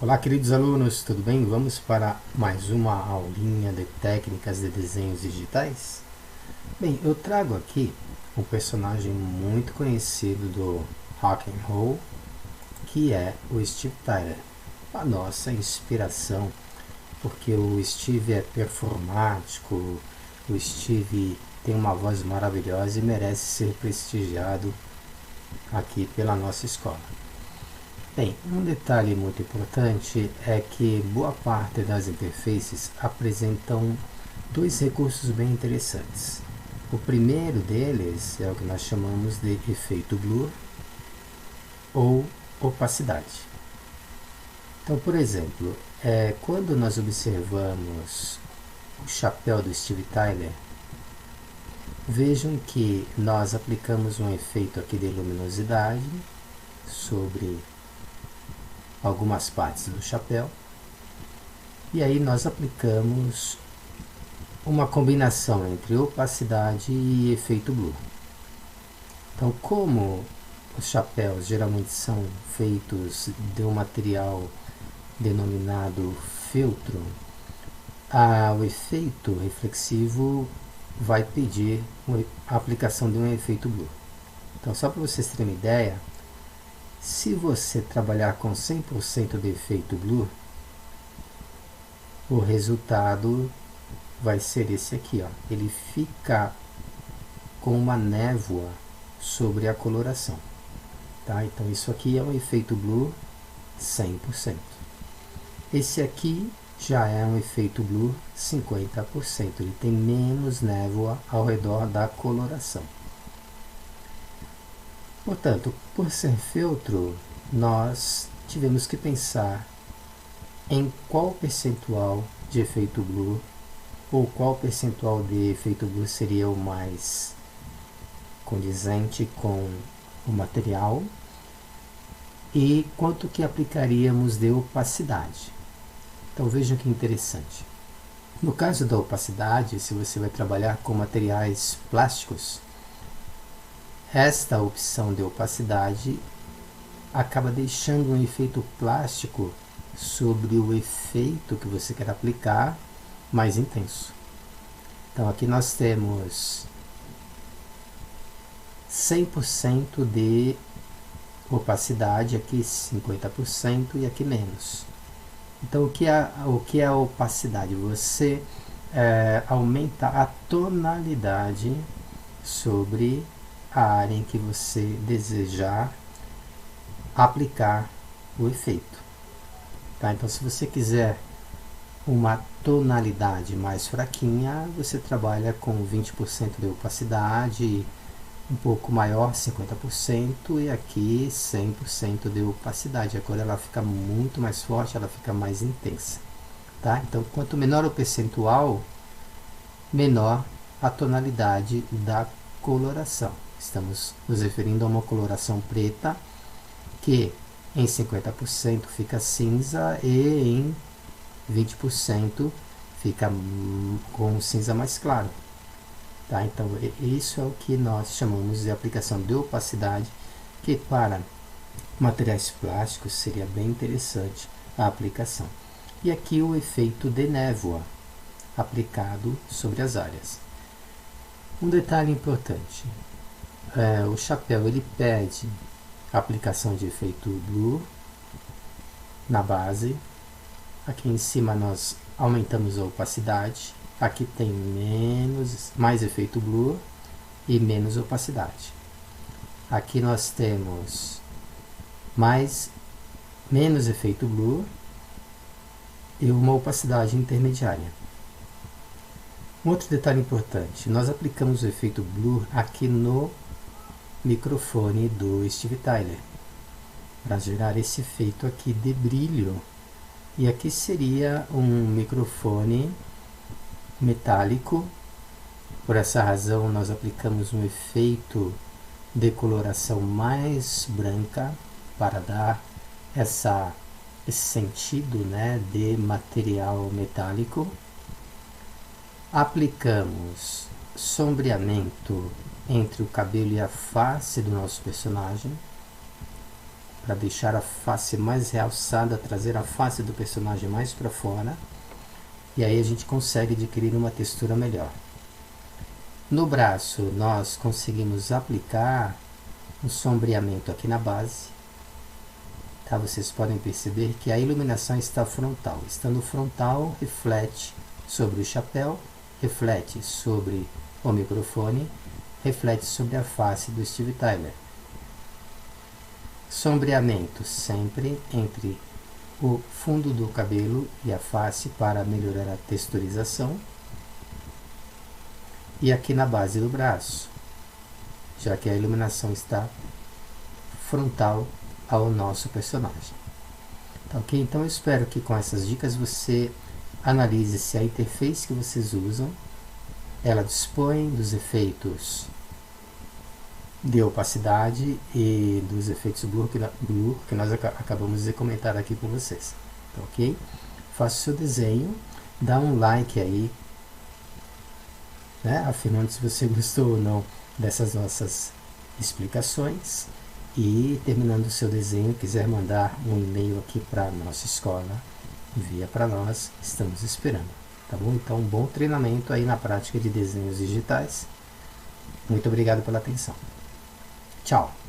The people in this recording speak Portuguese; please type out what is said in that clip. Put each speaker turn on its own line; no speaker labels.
Olá, queridos alunos, tudo bem? Vamos para mais uma aulinha de técnicas de desenhos digitais? Bem, eu trago aqui um personagem muito conhecido do rock and roll, que é o Steve Tyler, a nossa inspiração, porque o Steve é performático, o Steve tem uma voz maravilhosa e merece ser prestigiado aqui pela nossa escola. Bem, um detalhe muito importante é que boa parte das interfaces apresentam dois recursos bem interessantes. O primeiro deles é o que nós chamamos de efeito blur ou opacidade. Então, por exemplo, quando nós observamos o chapéu do Steve Tyler, vejam que nós aplicamos um efeito aqui de luminosidade sobre algumas partes do chapéu, e aí nós aplicamos uma combinação entre opacidade e efeito blur. Então, como os chapéus geralmente são feitos de um material denominado feltro, o efeito reflexivo vai pedir a aplicação de um efeito blur. Então, só para vocês terem uma ideia, se você trabalhar com 100% de efeito blur, o resultado vai ser esse aqui, ó. Ele fica com uma névoa sobre a coloração, tá? Então isso aqui é um efeito blur 100%. Esse aqui já é um efeito blur 50%. Ele tem menos névoa ao redor da coloração. Portanto, por ser feltro, nós tivemos que pensar em qual percentual de efeito blur ou qual percentual de efeito blur seria o mais condizente com o material e quanto que aplicaríamos de opacidade. Então vejam que interessante. No caso da opacidade, se você vai trabalhar com materiais plásticos, esta opção de opacidade acaba deixando um efeito plástico sobre o efeito que você quer aplicar mais intenso. Então aqui nós temos 100% de opacidade, aqui 50% e aqui menos. Então o que é a opacidade? Você aumenta a tonalidade sobre a área em que você desejar aplicar o efeito. Tá? Então se você quiser uma tonalidade mais fraquinha, você trabalha com 20% de opacidade, um pouco maior, 50%, e aqui 100% de opacidade. A cor ela fica muito mais forte, ela fica mais intensa. Tá? Então, quanto menor o percentual, menor a tonalidade da coloração. Estamos nos referindo a uma coloração preta, que em 50% fica cinza e em 20% fica com um cinza mais claro. Tá? Então, isso é o que nós chamamos de aplicação de opacidade, que para materiais plásticos seria bem interessante a aplicação. E aqui o efeito de névoa aplicado sobre as áreas. Um detalhe importante, o chapéu ele pede a aplicação de efeito blur na base. Aqui em cima nós aumentamos a opacidade. Aqui tem mais efeito blur e menos opacidade. Aqui nós temos menos efeito blur e uma opacidade intermediária. Um outro detalhe importante, nós aplicamos o efeito blur aqui no microfone do Steve Tyler, para gerar esse efeito aqui de brilho. E aqui seria um microfone metálico. Por essa razão nós aplicamos um efeito de coloração mais branca para dar esse sentido, né, de material metálico. Aplicamos sombreamento entre o cabelo e a face do nosso personagem, para deixar a face mais realçada, trazer a face do personagem mais para fora, e aí a gente consegue adquirir uma textura melhor. No braço nós conseguimos aplicar um sombreamento aqui na base, tá? Vocês podem perceber que a iluminação está frontal. Estando frontal, reflete sobre o chapéu, reflete sobre o microfone, reflete sobre a face do Steve Tyler. Sombreamento sempre entre o fundo do cabelo e a face para melhorar a texturização. E aqui na base do braço, já que a iluminação está frontal ao nosso personagem. Tá, ok? Então eu espero que com essas dicas você analise se a interface que vocês usam, ela dispõe dos efeitos de opacidade e dos efeitos blur que nós acabamos de comentar aqui com vocês. Tá, ok? Faça o seu desenho, dá um like aí, né, afirmando se você gostou ou não dessas nossas explicações, e terminando o seu desenho, quiser mandar um e-mail aqui para a nossa escola, envia para nós, estamos esperando, tá bom? Então, bom treinamento aí na prática de desenhos digitais. Muito obrigado pela atenção. Tchau!